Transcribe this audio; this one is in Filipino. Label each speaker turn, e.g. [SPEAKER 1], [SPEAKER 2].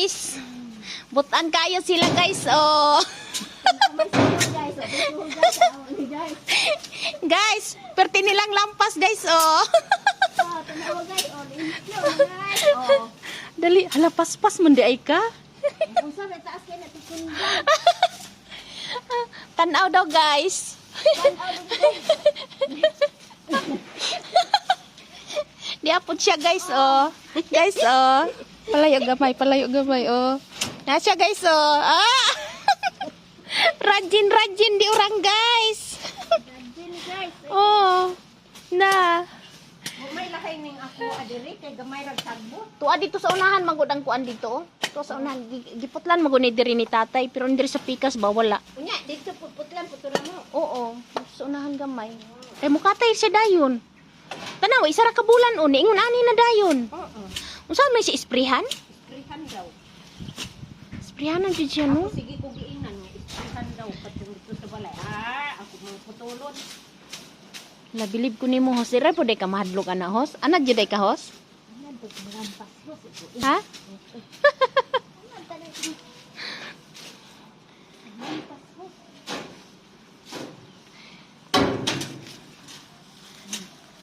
[SPEAKER 1] guys. Butan kayo sila guys. Oh. Guys, perti nilang lampas guys. Oh. Dali, hala paspas man di ay ka. Tanaw daw guys. Diapot siya guys, oh. Guys, oh. Palayo gamay, oh. Nasya guys, oh. Ah! Rajin di orang guys. Oh. Na.
[SPEAKER 2] May lahay ning ako adiri kay gamay rag sagbot.
[SPEAKER 1] Tuwa dito sa unahan magud ang kuan dito, oh. Tuwa sa unahan giputlan magud ni diri ni tatay, pero diri sa pikas ba wala.
[SPEAKER 2] Unya dito putlan putura mo.
[SPEAKER 1] Oo, sa unahan gamay. Kay mukatay siya dayon. Tanaw, isa ra ka bulan o niingon ani na dayon.
[SPEAKER 2] Oo.
[SPEAKER 1] Unsa may si isprihan?
[SPEAKER 2] Isprihan daw.
[SPEAKER 1] Isprihan jud siya no.
[SPEAKER 2] Sige ko giingnan mo isprihan daw patung dito sa balay. Ako mo putulon.
[SPEAKER 1] La bilib ko nimo hos dira pud ka mahadlok ana hos. Ana jud ka hos?
[SPEAKER 2] Lampas hos.
[SPEAKER 1] Ha?